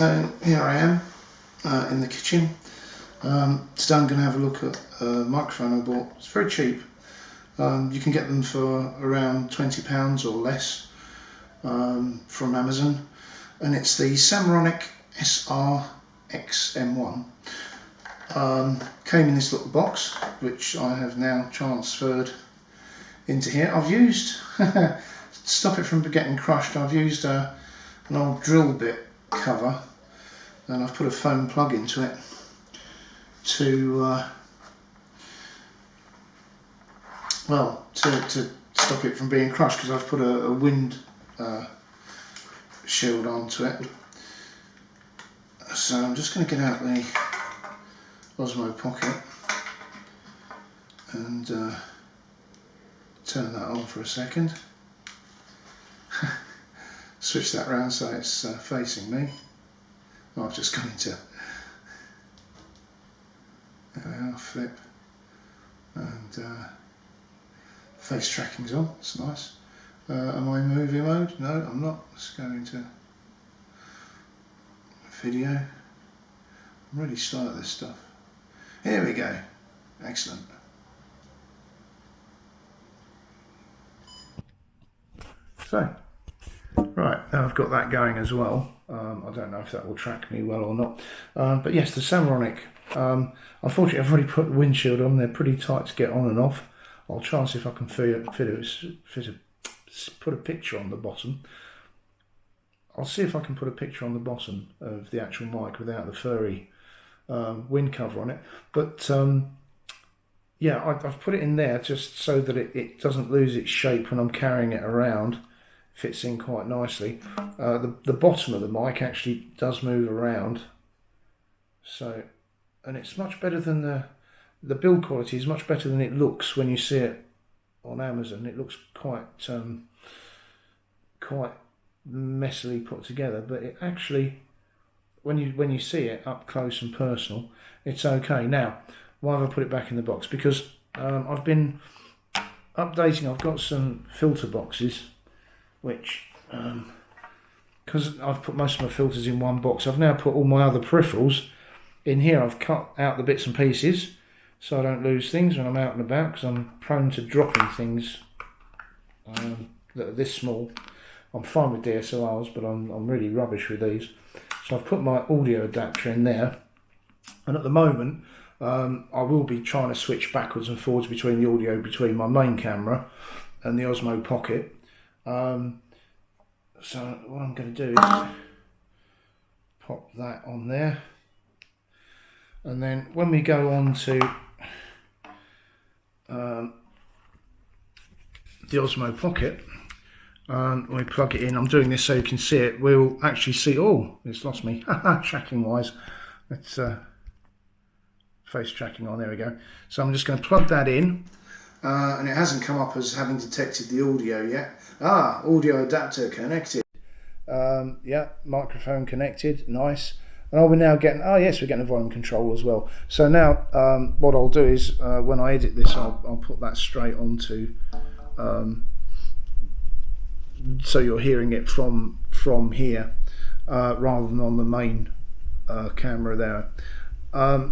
So here I am in the kitchen. Today I'm going to have a look at a microphone I bought. It's very cheap. You can get them for around £20 or less from Amazon, and it's the Samaronic SR-XM1. Came in this little box, which I have now transferred into here. I've used, to stop it from getting crushed, I've used an old drill bit cover, and I've put a foam plug into it to stop it from being crushed, because I've put a wind shield onto it. So I'm just going to get out the Osmo Pocket and turn that on for a second. Switch that round so it's facing me. Oh, I've just gone into, there we are, flip, and face tracking's on, that's nice. Am I in movie mode? No, I'm not. Let's go into video. I'm really slow at this stuff. Here we go, excellent. So, right, now I've got that going as well. I don't know if that will track me well or not. But yes, the Samaronic. Unfortunately, I've already put the windshield on. They're pretty tight to get on and off. I'll try and see if I can put a picture on the bottom. I'll see if I can put a picture on the bottom of the actual mic without the furry wind cover on it. But yeah, I've put it in there just so that it doesn't lose its shape when I'm carrying it around. Fits in quite nicely. The bottom of the mic actually does move around, so, and it's much better than the build quality is much better than it looks when you see it on Amazon. It looks quite messily put together, but it actually, when you see it up close and personal, it's okay. Now, why have I put it back in the box? Because I've been updating. I've got some filter boxes, which, because I've put most of my filters in one box, I've now put all my other peripherals in here. I've cut out the bits and pieces so I don't lose things when I'm out and about, because I'm prone to dropping things that are this small. I'm fine with DSLRs, but I'm really rubbish with these. So I've put my audio adapter in there, and at the moment I will be trying to switch backwards and forwards between the audio between my main camera and the Osmo Pocket. So what I'm going to do is pop that on there, and then when we go on to the Osmo Pocket, we plug it in. I'm doing this so you can see it. We'll actually see, oh, it's lost me, tracking wise. It's face tracking on, there we go. So I'm just going to plug that in. And it hasn't come up as having detected the audio yet. Ah, audio adapter connected. Yeah, microphone connected, nice. And we're now getting, oh yes, we're getting a volume control as well. So now what I'll do is, when I edit this, I'll put that straight onto, so you're hearing it from here, rather than on the main camera there. I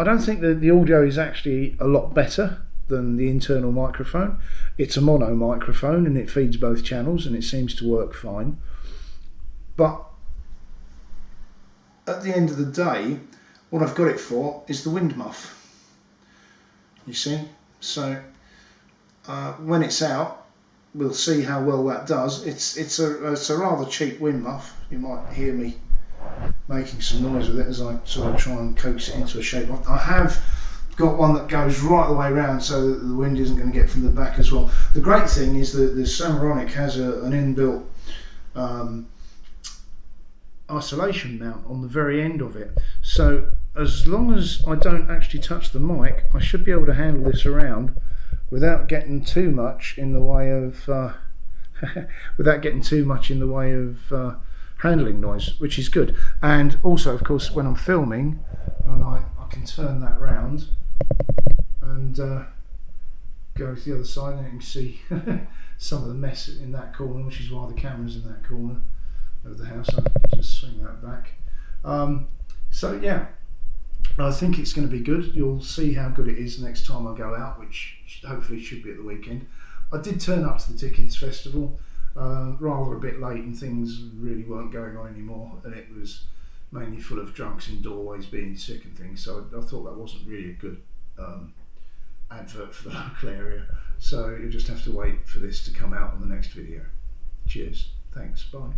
don't think that the audio is actually a lot better than the internal microphone. It's a mono microphone and it feeds both channels and it seems to work fine. But at the end of the day, what I've got it for is the wind muff. You see? So when it's out, we'll see how well that does. It's a rather cheap wind muff. You might hear me making some noise with it as I sort of try and coax it into a shape. I have got one that goes right the way around so that the wind isn't going to get from the back as well. The great thing is that the Samaronic has an inbuilt isolation mount on the very end of it, so as long as I don't actually touch the mic, I should be able to handle this around without getting too much in the way of handling noise, which is good. And also, of course, when I'm filming, and I can turn that round and go to the other side, and you can see some of the mess in that corner, which is why the camera's in that corner. of the house. I'll just swing that back. So yeah, I think it's going to be good. You'll see how good it is next time I go out, which hopefully should be at the weekend. I did turn up to the Dickens Festival rather a bit late, and things really weren't going on anymore, and it was mainly full of drunks in doorways being sick and things, so I thought that wasn't really a good advert for the local area. So you'll just have to wait for this to come out on the next video. Cheers, thanks, bye.